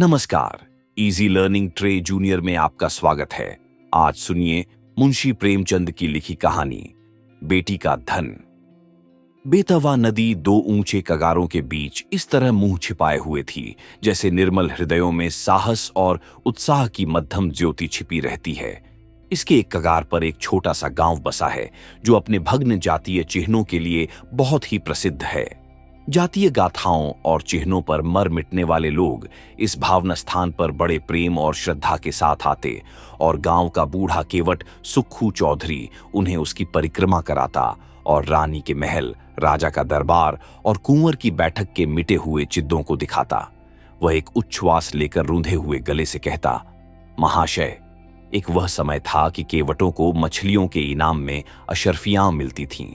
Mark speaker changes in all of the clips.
Speaker 1: नमस्कार। Easy learning tray junior में आपका स्वागत है। आज सुनिए मुंशी प्रेमचंद की लिखी कहानी बेटी का धन। बेतवा नदी दो ऊंचे कगारों के बीच इस तरह मुंह छिपाए हुए थी जैसे निर्मल हृदयों में साहस और उत्साह की मध्यम ज्योति छिपी रहती है। इसके एक कगार पर एक छोटा सा गांव बसा है जो अपने भग्न जातीय चिन्हों के लिए बहुत ही प्रसिद्ध है। जातीय गाथाओं और चिन्हों पर मर मिटने वाले लोग इस भावना स्थान पर बड़े प्रेम और श्रद्धा के साथ आते और गांव का बूढ़ा केवट सुक्खू चौधरी उन्हें उसकी परिक्रमा कराता और रानी के महल, राजा का दरबार और कुंवर की बैठक के मिटे हुए चिद्दों को दिखाता। वह एक उच्छ्वास लेकर रूंधे हुए गले से कहता, महाशय, एक वह समय था कि केवटों को मछलियों के इनाम में अशर्फियां मिलती थीं।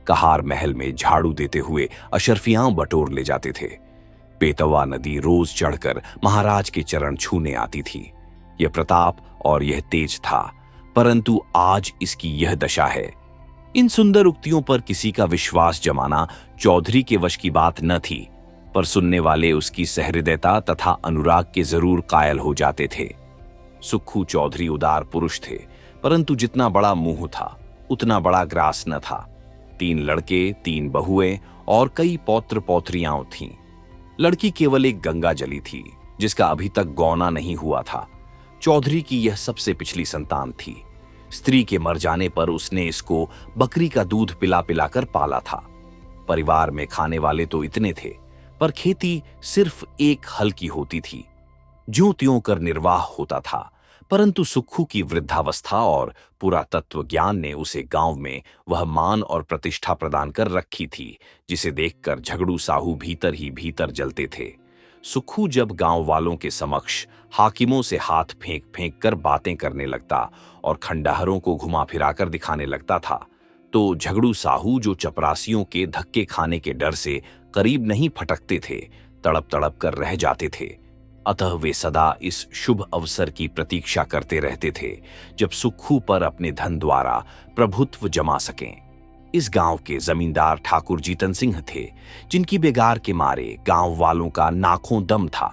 Speaker 1: कहार महल में झाड़ू देते हुए अशर्फियां बटोर ले जाते थे। बेतवा नदी रोज चढ़कर महाराज के चरण छूने आती थी। यह प्रताप और यह तेज था, परंतु आज इसकी यह दशा है। इन सुंदर उक्तियों पर किसी का विश्वास जमाना चौधरी के वश की बात न थी, पर सुनने वाले उसकी सहृदयता तथा अनुराग के जरूर कायल हो जाते थे। सुक्खू चौधरी उदार पुरुष थे, परंतु जितना बड़ा मुंह था उतना बड़ा ग्रास न था। 3 लड़के, 3 बहुएं और कई पौत्र पौत्रियां थीं। लड़की केवल एक गंगा जली थी जिसका अभी तक गौना नहीं हुआ था। चौधरी की यह सबसे पिछली संतान थी। स्त्री के मर जाने पर उसने इसको बकरी का दूध पिला पिलाकर पाला था। परिवार में खाने वाले तो इतने थे, पर खेती सिर्फ एक हल की होती थी। ज्यों त्यों कर निर्वाह होता था, परंतु सुक्खू की वृद्धावस्था और पुरातत्व ज्ञान ने उसे गांव में वह मान और प्रतिष्ठा प्रदान कर रखी थी जिसे देखकर झगड़ू साहू भीतर ही भीतर जलते थे। सुक्खू जब गांव वालों के समक्ष हाकिमों से हाथ फेंक फेंक कर बातें करने लगता और खंडहरों को घुमा फिराकर दिखाने लगता था, तो झगड़ू साहू, जो चपरासियों के धक्के खाने के डर से करीब नहीं फटकते थे, तड़प तड़प कर रह जाते थे। अतः वे सदा इस शुभ अवसर की प्रतीक्षा करते रहते थे जब सुक्खू पर अपने धन द्वारा प्रभुत्व जमा सकें। इस गांव के जमींदार ठाकुर जीतन सिंह थे, जिनकी बेगार के मारे गांव वालों का नाखों दम था।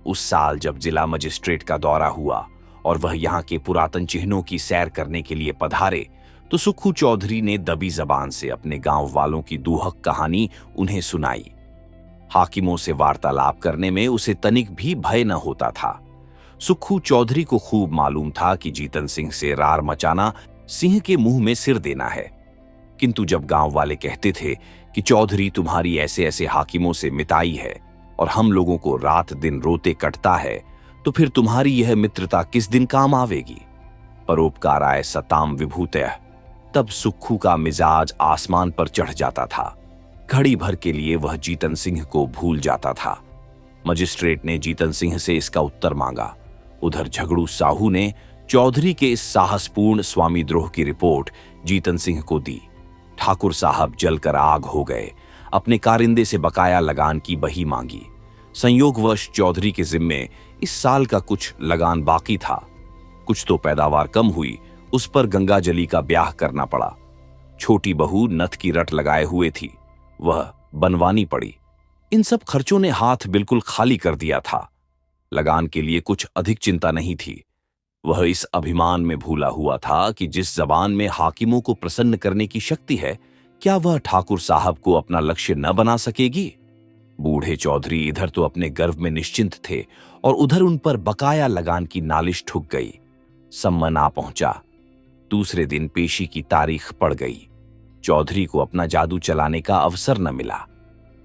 Speaker 1: उस साल जब जिला मजिस्ट्रेट का दौरा हुआ और वह यहाँ के पुरातन चिन्हों की सैर करने के लिए पधारे, तो सुक्खू चौधरी ने दबी जबान से अपने गांव वालों की दूहक कहानी उन्हें सुनाई। हाकिमों से वार्तालाप करने में उसे तनिक भी भय न होता था। सुक्खू चौधरी को खूब मालूम था कि जीतन सिंह से रार मचाना सिंह के मुंह में सिर देना है। किंतु जब गांव वाले कहते थे कि चौधरी तुम्हारी ऐसे ऐसे हाकिमों से मिताई है और हम लोगों को रात दिन रोते कटता है, तो फिर तुम्हारी यह मित्रता किस दिन काम आवेगी। परोपकाराय सताम विभूतयः। तब सुक्खू का मिजाज आसमान पर चढ़ जाता था। घड़ी भर के लिए वह जीतन सिंह को भूल जाता था। मजिस्ट्रेट ने जीतन सिंह से इसका उत्तर मांगा। उधर झगड़ू साहू ने चौधरी के इस साहसपूर्ण स्वामीद्रोह की रिपोर्ट जीतन सिंह को दी। ठाकुर साहब जलकर आग हो गए। अपने कारिंदे से बकाया लगान की बही मांगी। संयोगवश चौधरी के जिम्मे इस साल का कुछ लगान बाकी था। कुछ तो पैदावार कम हुई, उस पर गंगा जली का ब्याह करना पड़ा। छोटी बहू नथ की रट लगाए हुए थी, वह बनवानी पड़ी। इन सब खर्चों ने हाथ बिल्कुल खाली कर दिया था। लगान के लिए कुछ अधिक चिंता नहीं थी। वह इस अभिमान में भूला हुआ था कि जिस जबान में हाकिमों को प्रसन्न करने की शक्ति है, क्या वह ठाकुर साहब को अपना लक्ष्य न बना सकेगी। बूढ़े चौधरी इधर तो अपने गर्व में निश्चिंत थे और उधर उन पर बकाया लगान की नालिश ठुक गई। सम्मन आ पहुंचा। दूसरे दिन पेशी की तारीख पड़ गई। चौधरी को अपना जादू चलाने का अवसर न मिला।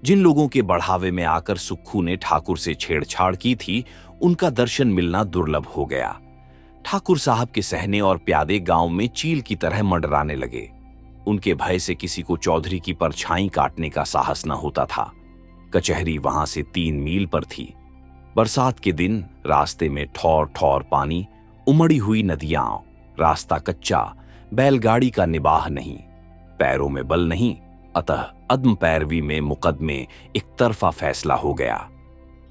Speaker 1: जिन लोगों के बढ़ावे में आकर सुक्खू ने ठाकुर से छेड़छाड़ की थी, उनका दर्शन मिलना दुर्लभ हो गया। ठाकुर साहब के सहने और प्यादे गांव में चील की तरह मंडराने लगे। उनके भय से किसी को चौधरी की परछाई काटने का साहस न होता था। कचहरी वहां से 3 मील पर थी। बरसात के दिन रास्ते में ठौर ठौर पानी, उमड़ी हुई नदियां, रास्ता कच्चा, बैलगाड़ी का निबाह नहीं, पैरों में बल नहीं, अतः अदम पैरवी में मुकदमे एक तरफा फैसला हो गया।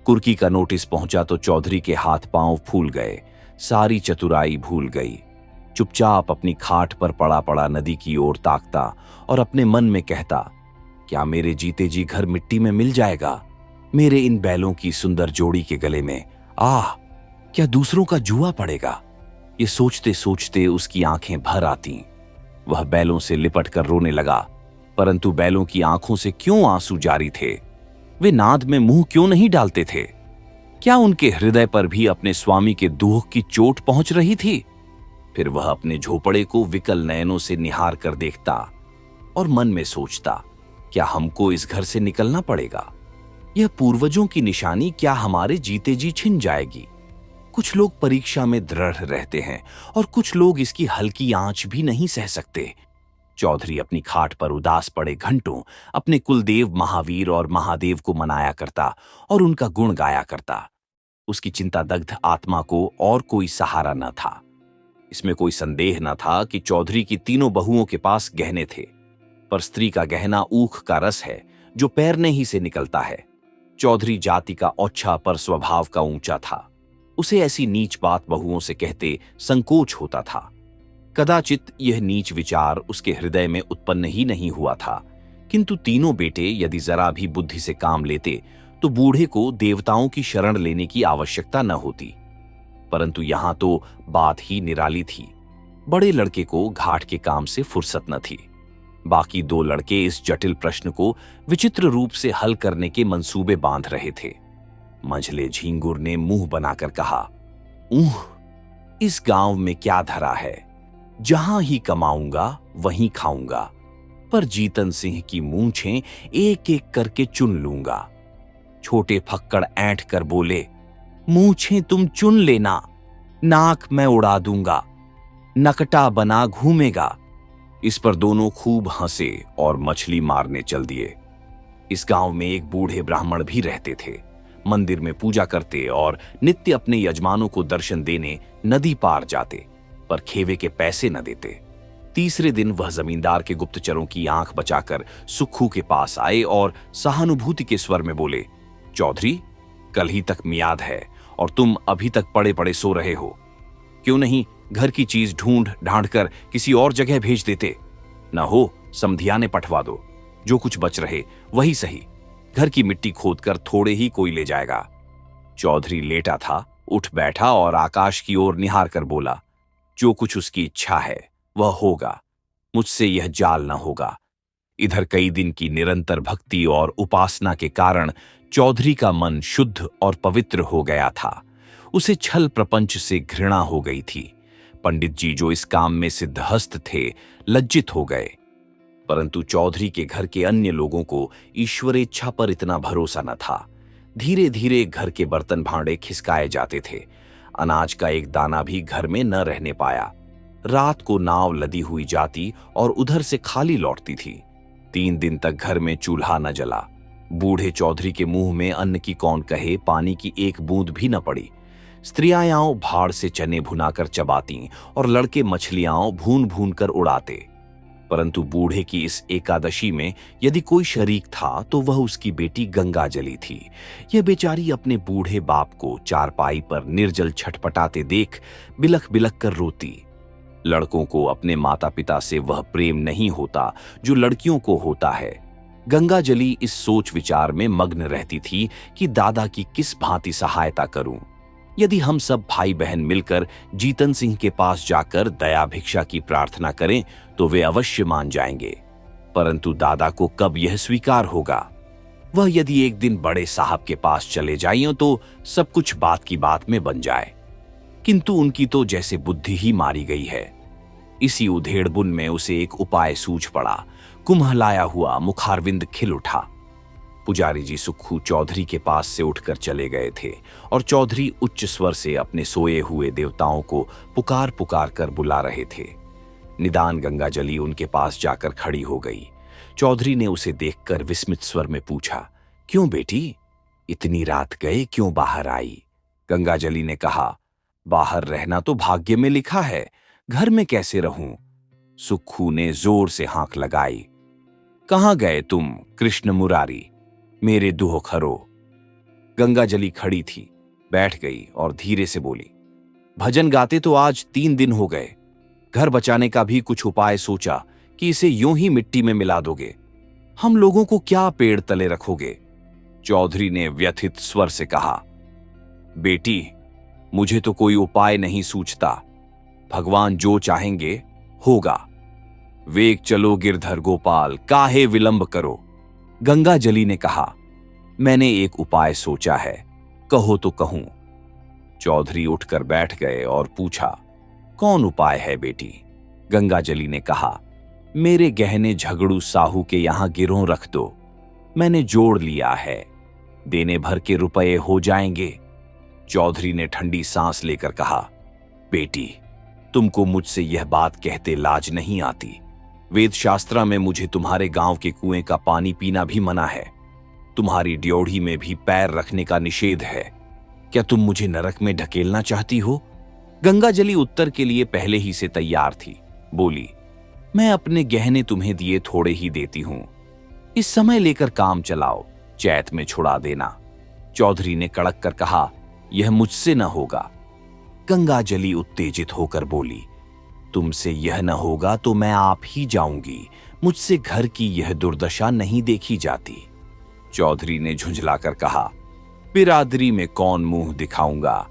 Speaker 1: कुर्की का नोटिस पहुंचा तो चौधरी के हाथ पांव फूल गए, सारी चतुराई भूल गई। चुपचाप अपनी खाट पर पड़ा पड़ा नदी की ओर ताकता और अपने मन में कहता, क्या मेरे जीते जी घर मिट्टी में मिल जाएगा। मेरे इन बैलों की सुंदर जोड़ी के गले में आह, क्या दूसरों का जुआ पड़ेगा? ये सोचते सोचते उसकी आंखें भर आती। वह बैलों से लिपट कर रोने लगा, परंतु बैलों की आंखों से क्यों आंसू जारी थे? वे नाद में मुंह क्यों नहीं डालते थे? क्या उनके हृदय पर भी अपने स्वामी के दुख की चोट पहुंच रही थी? फिर वह अपने झोपड़े को विकल नयनों से निहार कर देखता और मन में सोचता, क्या हमको इस घर से निकलना पड़ेगा? यह पूर्वजों की निशानी क्या हमारे जीते जी छिन जाएगी? कुछ लोग परीक्षा में दृढ़ रहते हैं और कुछ लोग इसकी हल्की आंच भी नहीं सह सकते। चौधरी अपनी खाट पर उदास पड़े घंटों अपने कुलदेव महावीर और महादेव को मनाया करता और उनका गुण गाया करता। उसकी चिंता दग्ध आत्मा को और कोई सहारा न था। इसमें कोई संदेह न था कि चौधरी की तीनों बहुओं के पास गहने थे, पर स्त्री का गहना ऊख का रस है जो पैरने ही से निकलता है। चौधरी जाति का औच्छा पर स्वभाव का ऊंचा था। उसे ऐसी नीच बात बहुओं से कहते संकोच होता था। कदाचित यह नीच विचार उसके हृदय में उत्पन्न ही नहीं हुआ था, किंतु तीनों बेटे यदि जरा भी बुद्धि से काम लेते तो बूढ़े को देवताओं की शरण लेने की आवश्यकता न होती। परंतु यहां तो बात ही निराली थी। बड़े लड़के को घाट के काम से फुर्सत न थी। बाकी दो लड़के इस जटिल प्रश्न को विचित्र रूप से हल करने के मंसूबे बांध रहे थे। मंझले झींगुर ने मुंह बनाकर कहा, ऊह, इस गांव में क्या धरा है? जहां ही कमाऊंगा वहीं खाऊंगा, पर जीतन सिंह की मूंछें एक एक करके चुन लूंगा। छोटे फक्कड़ ऐंठ कर बोले, मूंछें तुम चुन लेना, नाक मैं उड़ा दूंगा, नकटा बना घूमेगा। इस पर दोनों खूब हंसे और मछली मारने चल दिए। इस गांव में एक बूढ़े ब्राह्मण भी रहते थे। मंदिर में पूजा करते और नित्य अपने यजमानों को दर्शन देने नदी पार जाते, पर खेवे के पैसे न देते। तीसरे दिन वह जमींदार के गुप्तचरों की आंख बचाकर सुक्खू के पास आए और सहानुभूति के स्वर में बोले, चौधरी, कल ही तक मियाद है और तुम अभी तक पड़े पड़े सो रहे हो। क्यों नहीं घर की चीज ढूंढ ढांढ कर किसी और जगह भेज देते? न हो समधियाने पठवा दो, जो कुछ बच रहे वही सही। घर की मिट्टी खोदकर थोड़े ही कोई ले जाएगा। चौधरी लेटा था, उठ बैठा और आकाश की ओर निहार कर बोला, जो कुछ उसकी इच्छा है वह होगा, मुझसे यह जाल न होगा। इधर कई दिन की निरंतर भक्ति और उपासना के कारण चौधरी का मन शुद्ध और पवित्र हो गया था। उसे छल प्रपंच से घृणा हो गई थी। पंडित जी जो इस काम में सिद्धहस्त थे, लज्जित हो गए। परंतु चौधरी के घर के अन्य लोगों को ईश्वरेच्छा पर इतना भरोसा न था। धीरे धीरे घर के बर्तन भांडे खिसकाए जाते थे। अनाज का एक दाना भी घर में न रहने पाया। रात को नाव लदी हुई जाती और उधर से खाली लौटती थी। 3 दिन तक घर में चूल्हा न जला। बूढ़े चौधरी के मुंह में अन्न की कौन कहे, पानी की एक बूंद भी न पड़ी। स्त्रियां भाड़ से चने भुनाकर चबाती और लड़के मछलियां भून भून कर उड़ाते। परंतु बूढ़े की इस एकादशी में यदि कोई शरीक था तो वह उसकी बेटी गंगा जली थी। यह बेचारी अपने बूढ़े बाप को चारपाई पर निर्जल छटपटाते देख बिलख बिलख कर रोती। लड़कों को अपने माता पिता से वह प्रेम नहीं होता जो लड़कियों को होता है। गंगा जली इस सोच विचार में मग्न रहती थी कि दादा की किस भांति सहायता करूं। यदि हम सब भाई बहन मिलकर जीतन सिंह के पास जाकर दया भिक्षा की प्रार्थना करें तो वे अवश्य मान जाएंगे। परंतु दादा को कब यह स्वीकार होगा? वह यदि एक दिन बड़े साहब के पास चले जाएं तो सब कुछ बात की बात में बन जाए। किंतु उनकी तो जैसे बुद्धि ही मारी गई है। इसी उधेड़बुन में उसे एक उपाय सूझ पड़ा। कुम्हलाया हुआ मुखारविंद खिल उठा। पुजारी जी सुक्खू चौधरी के पास से उठकर चले गए थे और चौधरी उच्च स्वर से अपने सोए हुए देवताओं को पुकार पुकार कर बुला रहे थे। निदान गंगा जली उनके पास जाकर खड़ी हो गई। चौधरी ने उसे देखकर विस्मित स्वर में पूछा, क्यों बेटी, इतनी रात गए क्यों बाहर आई? गंगा जली ने कहा, बाहर रहना तो भाग्य में लिखा है, घर में कैसे रहूं? सुक्खू ने जोर से हाँक लगाई, कहां गए तुम कृष्ण मुरारी, मेरे दुहो खरो? गंगा जली खड़ी थी, बैठ गई और धीरे से बोली, भजन गाते तो आज 3 दिन हो गए। घर बचाने का भी कुछ उपाय सोचा कि इसे यूं ही मिट्टी में मिला दोगे। हम लोगों को क्या पेड़ तले रखोगे? चौधरी ने व्यथित स्वर से कहा, बेटी, मुझे तो कोई उपाय नहीं सूझता। भगवान जो चाहेंगे होगा। वेग चलो गिरधर गोपाल, काहे विलंब करो। गंगा जली ने कहा, मैंने एक उपाय सोचा है, कहो तो कहूं। चौधरी उठकर बैठ गए और पूछा, कौन उपाय है बेटी? गंगा जली ने कहा, मेरे गहने झगड़ू साहू के यहां गिरों रख दो। मैंने जोड़ लिया है, देने भर के रुपए हो जाएंगे। चौधरी ने ठंडी सांस लेकर कहा, बेटी, तुमको मुझसे यह बात कहते लाज नहीं आती? वेद शास्त्र में मुझे तुम्हारे गांव के कुएं का पानी पीना भी मना है। तुम्हारी ड्योढ़ी में भी पैर रखने का निषेध है। क्या तुम मुझे नरक में ढकेलना चाहती हो? गंगा जली उत्तर के लिए पहले ही से तैयार थी। बोली, मैं अपने गहने तुम्हें दिए थोड़े ही देती हूं। इस समय लेकर काम चलाओ, चैत में छुड़ा देना। चौधरी ने कड़क कर कहा, यह मुझसे न होगा। गंगा जली उत्तेजित होकर बोली, तुमसे यह न होगा तो मैं आप ही जाऊंगी। मुझसे घर की यह दुर्दशा नहीं देखी जाती। चौधरी ने झुंझलाकर कहा, बिरादरी में कौन मुंह दिखाऊंगा?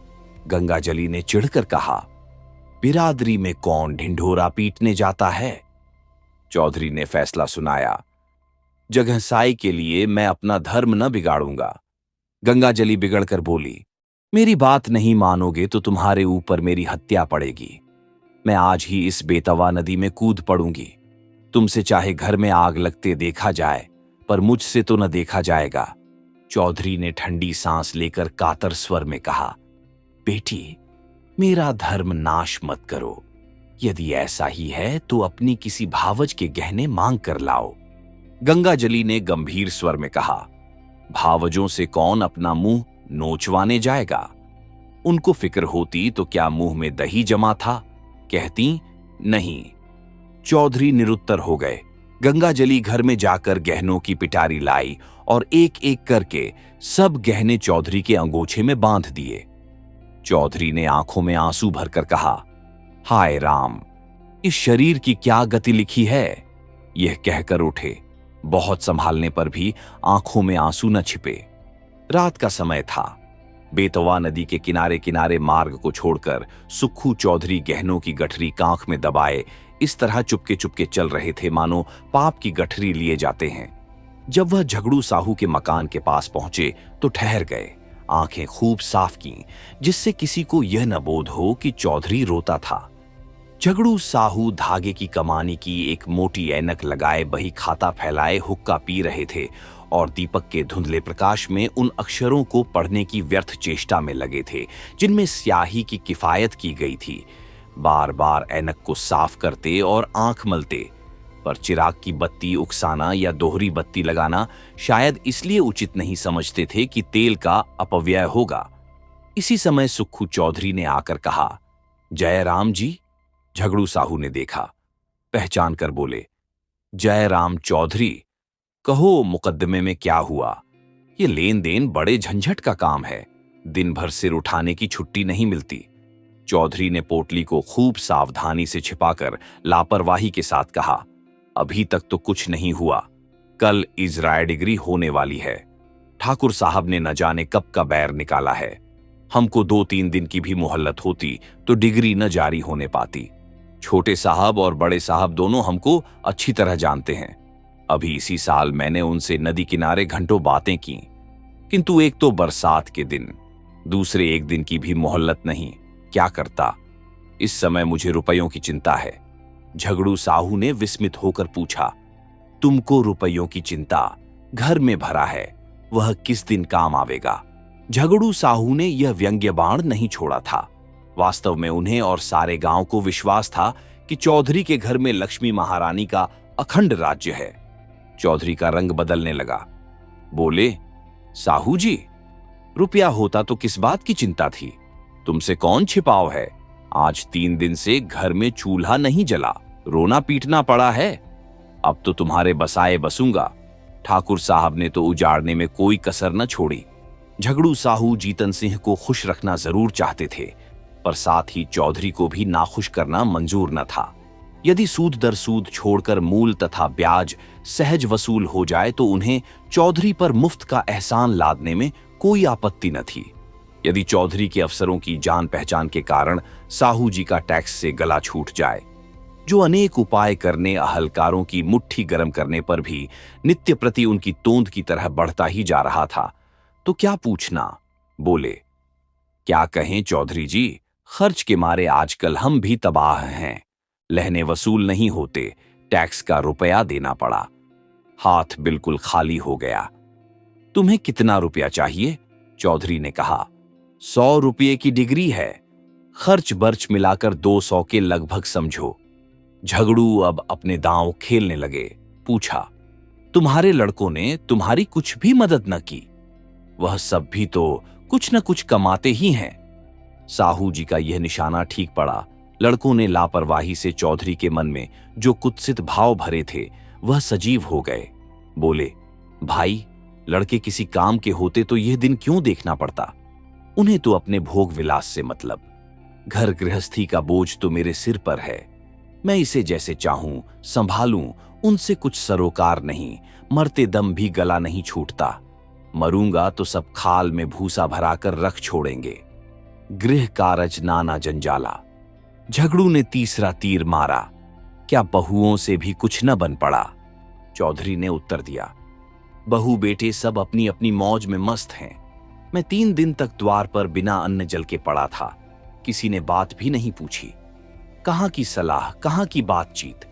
Speaker 1: गंगा जली ने चिढ़कर कहा, बिरादरी में कौन ढिंढोरा पीटने जाता है? चौधरी ने फैसला सुनाया, जगहसाई के लिए मैं अपना धर्म न बिगाड़ूंगा। गंगा जली बिगड़कर बोली, मेरी बात नहीं मानोगे तो तुम्हारे ऊपर मेरी हत्या पड़ेगी। मैं आज ही इस बेतवा नदी में कूद पड़ूंगी। तुमसे चाहे घर में आग लगते देखा जाए, पर मुझसे तो न देखा जाएगा। चौधरी ने ठंडी सांस लेकर कातर स्वर में कहा, बेटी, मेरा धर्म नाश मत करो। यदि ऐसा ही है तो अपनी किसी भावज के गहने मांग कर लाओ। गंगा जली ने गंभीर स्वर में कहा, भावजों से कौन अपना मुंह नोचवाने जाएगा? उनको फिक्र होती तो क्या मुंह में दही जमा था? कहती नहीं। चौधरी निरुत्तर हो गए। गंगा जली घर में जाकर गहनों की पिटारी लाई और एक एक करके सब गहने चौधरी के अंगोछे में बांध दिए। चौधरी ने आंखों में आंसू भरकर कहा, हाय राम, इस शरीर की क्या गति लिखी है? यह कहकर उठे। बहुत संभालने पर भी आंखों में आंसू न छिपे। रात का समय था। बेतवा नदी के किनारे किनारे मार्ग को छोड़कर सुक्खू चौधरी गहनों की गठरी कांख में दबाए इस तरह चुपके चुपके चल रहे थे मानो पाप की गठरी लिए जाते हैं। जब वह झगड़ू साहू के मकान के पास पहुंचे तो ठहर गए। आंखें खूब साफ की, जिससे किसी को यह न बोध हो कि चौधरी रोता था। झगड़ू साहू धागे की कमानी की एक मोटी ऐनक लगाए बही खाता फैलाए हुक्का पी रहे थे और दीपक के धुंधले प्रकाश में उन अक्षरों को पढ़ने की व्यर्थ चेष्टा में लगे थे जिनमें स्याही की किफायत की गई थी। बार बार ऐनक को साफ करते और आंख मलते, पर चिराग की बत्ती उकसाना या दोहरी बत्ती लगाना शायद इसलिए उचित नहीं समझते थे कि तेल का अपव्यय होगा। इसी समय सुक्खू चौधरी ने आकर कहा, जय राम जी। झगड़ू साहू ने देखा, पहचान कर बोले, जय राम चौधरी, कहो मुकद्दमे में क्या हुआ? ये लेन देन बड़े झंझट का काम है। दिन भर सिर उठाने की छुट्टी नहीं मिलती। चौधरी ने पोटली को खूब सावधानी से छिपाकर लापरवाही के साथ कहा, अभी तक तो कुछ नहीं हुआ। कल इजराय डिग्री होने वाली है। ठाकुर साहब ने न जाने कब का बैर निकाला है। हमको 2-3 दिन की भी मोहल्लत होती तो डिग्री न जारी होने पाती। छोटे साहब और बड़े साहब दोनों हमको अच्छी तरह जानते हैं। अभी इसी साल मैंने उनसे नदी किनारे घंटों बातें की, किंतु एक तो बरसात के दिन, दूसरे एक दिन की भी मोहल्लत नहीं। क्या करता? इस समय मुझे रुपयों की चिंता है। झगड़ू साहू ने विस्मित होकर पूछा, तुमको रुपयों की चिंता? घर में भरा है, वह किस दिन काम आवेगा? झगड़ू साहू ने यह व्यंग्य बाण नहीं छोड़ा था। वास्तव में उन्हें और सारे गांव को विश्वास था कि चौधरी के घर में लक्ष्मी महारानी का अखंड राज्य है। चौधरी का रंग बदलने लगा। बोले, साहू जी, रुपया होता तो किस बात की चिंता थी? तुमसे कौन छिपाव है? आज 3 दिन से घर में चूल्हा नहीं जला, रोना पीटना पड़ा है। अब तो तुम्हारे बसाए बसूंगा। ठाकुर साहब ने तो उजाड़ने में कोई कसर न छोड़ी। झगड़ू साहू जीतन सिंह को खुश रखना जरूर चाहते थे, पर साथ ही चौधरी को भी नाखुश करना मंजूर न था। यदि सूद दर सूद छोड़कर मूल तथा ब्याज सहज वसूल हो जाए तो उन्हें चौधरी पर मुफ्त का एहसान लादने में कोई आपत्ति न थी। यदि चौधरी के अफसरों की जान पहचान के कारण साहू जी का टैक्स से गला छूट जाए, जो अनेक उपाय करने अहलकारों की मुट्ठी गर्म करने पर भी नित्य प्रति उनकी तोंद की तरह बढ़ता ही जा रहा था, तो क्या पूछना। बोले, क्या कहें चौधरी जी, खर्च के मारे आजकल हम भी तबाह हैं। लहने वसूल नहीं होते, टैक्स का रुपया देना पड़ा, हाथ बिल्कुल खाली हो गया। तुम्हें कितना रुपया चाहिए? चौधरी ने कहा। 100 रुपये की डिग्री है, खर्च बर्च मिलाकर 200 के लगभग समझो। झगड़ू अब अपने दांव खेलने लगे। पूछा, तुम्हारे लड़कों ने तुम्हारी कुछ भी मदद न की? वह सब भी तो कुछ न कुछ कमाते ही हैं। साहू जी का यह निशाना ठीक पड़ा। लड़कों ने लापरवाही से चौधरी के मन में जो कुत्सित भाव भरे थे वह सजीव हो गए। बोले, भाई, लड़के किसी काम के होते तो यह दिन क्यों देखना पड़ता? उन्हें तो अपने भोग विलास से मतलब। घर गृहस्थी का बोझ तो मेरे सिर पर है, मैं इसे जैसे चाहूं संभालूं, उनसे कुछ सरोकार नहीं। मरते दम भी गला नहीं छूटता, मरूंगा तो सब खाल में भूसा भराकर रख छोड़ेंगे। गृह कारज नाना जंजाला। झगड़ू ने तीसरा तीर मारा। क्या बहुओं से भी कुछ न बन पड़ा? चौधरी ने उत्तर दिया, बहू बेटे सब अपनी अपनी मौज में मस्त हैं। मैं 3 दिन तक द्वार पर बिना अन्न जल के पड़ा था, किसी ने बात भी नहीं पूछी। कहाँ की सलाह, कहाँ की बातचीत।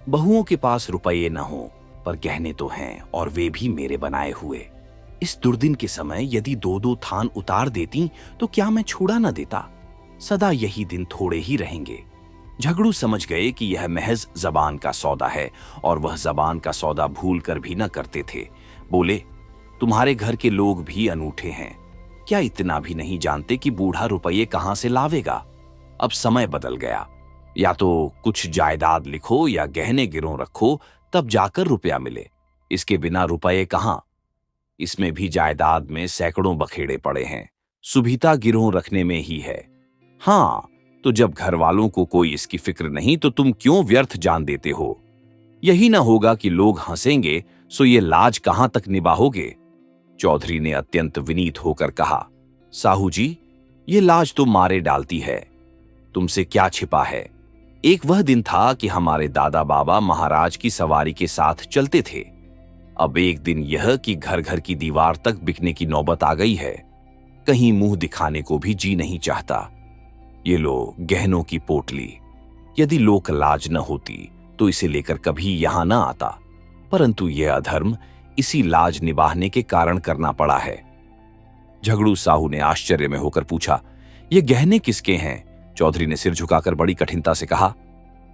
Speaker 1: बहुओं के पास रुपये न हो, पर गहने तो हैं, और वे भी मेरे बनाए हुए। इस दुर्दिन के समय यदि 2-2 थान उतार देती तो क्या मैं छुड़ा न देता? सदा यही दिन थोड़े ही रहेंगे। झगड़ू समझ गए कि यह महज जबान का सौदा है, और वह जबान का सौदा भूल कर भी न करते थे। बोले, तुम्हारे घर के लोग भी अनूठे हैं, क्या इतना भी नहीं जानते कि बूढ़ा रुपये कहां से लावेगा? अब समय बदल गया, या तो कुछ जायदाद लिखो या गहने गिरों रखो, तब जाकर रुपया मिले। इसके बिना रुपये कहां? इसमें भी जायदाद में सैकड़ों बखेड़े पड़े हैं, सुभिता गिरों रखने में ही है। हाँ, तो जब घर वालों को कोई इसकी फिक्र नहीं तो तुम क्यों व्यर्थ जान देते हो? यही ना होगा कि लोग हंसेंगे, सो ये लाज कहां तक निभाओगे? चौधरी ने अत्यंत विनीत होकर कहा, साहू जी, ये लाज तो मारे डालती है, तुमसे क्या छिपा है। एक वह दिन था कि हमारे दादा बाबा महाराज की सवारी के साथ चलते थे। अब एक दिन यह कि घर घर की दीवार तक बिकने की नौबत आ गई है, कहीं मुंह दिखाने को भी जी नहीं चाहता। ये लो गहनों की पोटली, यदि लोक लाज न होती तो इसे लेकर कभी यहां न आता, परंतु यह अधर्म इसी लाज निभाने के कारण करना पड़ा है। झगड़ू साहू ने आश्चर्य में होकर पूछा, ये गहने किसके हैं? चौधरी ने सिर झुकाकर बड़ी कठिनता से कहा,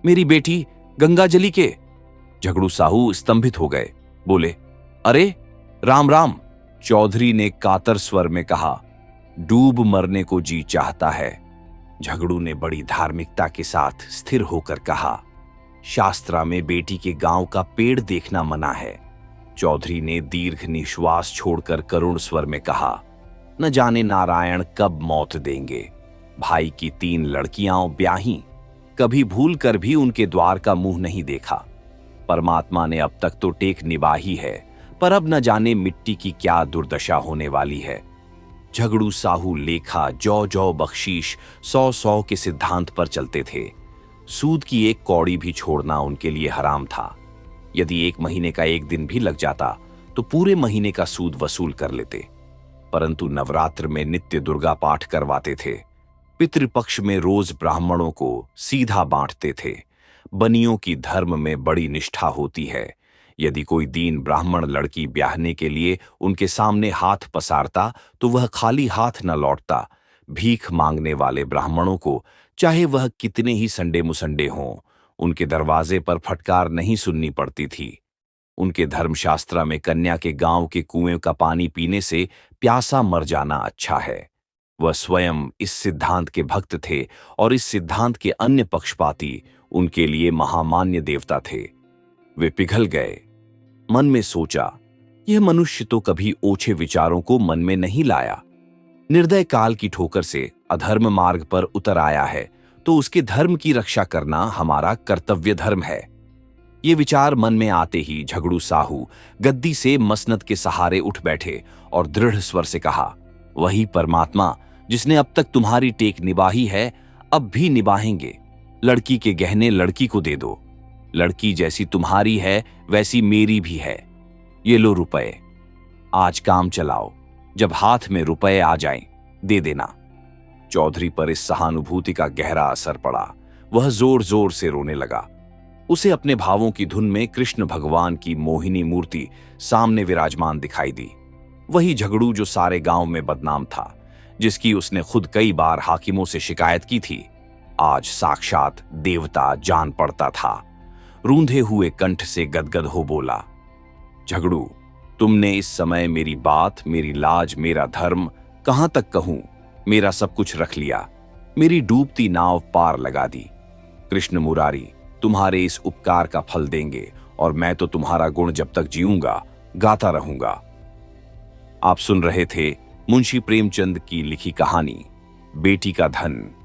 Speaker 1: मेरी बेटी गंगाजली के। झगड़ू साहू स्तंभित हो गए। बोले, अरे राम राम। चौधरी ने कातर स्वर में कहा, डूब मरने को जी चाहता है। झगड़ू ने बड़ी धार्मिकता के साथ स्थिर होकर कहा, शास्त्रा में बेटी के गांव का पेड़ देखना मना है। चौधरी ने दीर्घ निश्वास छोड़कर करुण स्वर में कहा, न जाने नारायण कब मौत देंगे। भाई की 3 लड़कियां ब्याही, कभी भूल कर भी उनके द्वार का मुंह नहीं देखा। परमात्मा ने अब तक तो टेक निभाई है, पर अब न जाने मिट्टी की क्या दुर्दशा होने वाली है। झगड़ू साहू लेखा, जौ जौ बख्शीश, 100-100 के सिद्धांत पर चलते थे। सूद की एक कौड़ी भी छोड़ना उनके लिए हराम था। यदि 1 महीने का 1 दिन भी लग जाता तो पूरे महीने का सूद वसूल कर लेते। परंतु नवरात्र में नित्य दुर्गा पाठ करवाते थे, पितृपक्ष में रोज ब्राह्मणों को सीधा बांटते थे। बनियों की धर्म में बड़ी निष्ठा होती है। यदि कोई दीन ब्राह्मण लड़की ब्याहने के लिए उनके सामने हाथ पसारता तो वह खाली हाथ न लौटता। भीख मांगने वाले ब्राह्मणों को, चाहे वह कितने ही संडे मुसंडे हों, उनके दरवाजे पर फटकार नहीं सुननी पड़ती थी। उनके धर्मशास्त्र में कन्या के गांव के कुएं का पानी पीने से प्यासा मर जाना अच्छा है। वह स्वयं इस सिद्धांत के भक्त थे, और इस सिद्धांत के अन्य पक्षपाती उनके लिए महामान्य देवता थे। वे पिघल गए। मन में सोचा, यह मनुष्य तो कभी ओछे विचारों को मन में नहीं लाया। निर्दय काल की ठोकर से अधर्म मार्ग पर उतर आया है, तो उसके धर्म की रक्षा करना हमारा कर्तव्य धर्म है। ये विचार मन में आते ही झगड़ू साहू गद्दी से मसनद के सहारे उठ बैठे और दृढ़ स्वर से कहा, वही परमात्मा जिसने अब तक तुम्हारी टेक निभाई है, अब भी निभाएंगे। लड़की के गहने लड़की को दे दो। लड़की जैसी तुम्हारी है वैसी मेरी भी है। ये लो रुपए, आज काम चलाओ। जब हाथ में रुपए आ जाएं, दे देना। चौधरी पर इस सहानुभूति का गहरा असर पड़ा। वह जोर जोर से रोने लगा। उसे अपने भावों की धुन में कृष्ण भगवान की मोहिनी मूर्ति सामने विराजमान दिखाई दी। वही झगड़ू जो सारे गांव में बदनाम था, जिसकी उसने खुद कई बार हाकिमों से शिकायत की थी, आज साक्षात देवता जान पड़ता था। रूंधे हुए कंठ से गदगद हो बोला, झगड़ू, तुमने इस समय मेरी बात, मेरी लाज, मेरा धर्म कहां तक कहूं, मेरा सब कुछ रख लिया। मेरी डूबती नाव पार लगा दी। कृष्ण मुरारी तुम्हारे इस उपकार का फल देंगे और मैं तो तुम्हारा गुण जब तक जीऊंगा गाता रहूंगा। आप सुन रहे थे मुंशी प्रेमचंद की लिखी कहानी बेटी का धन।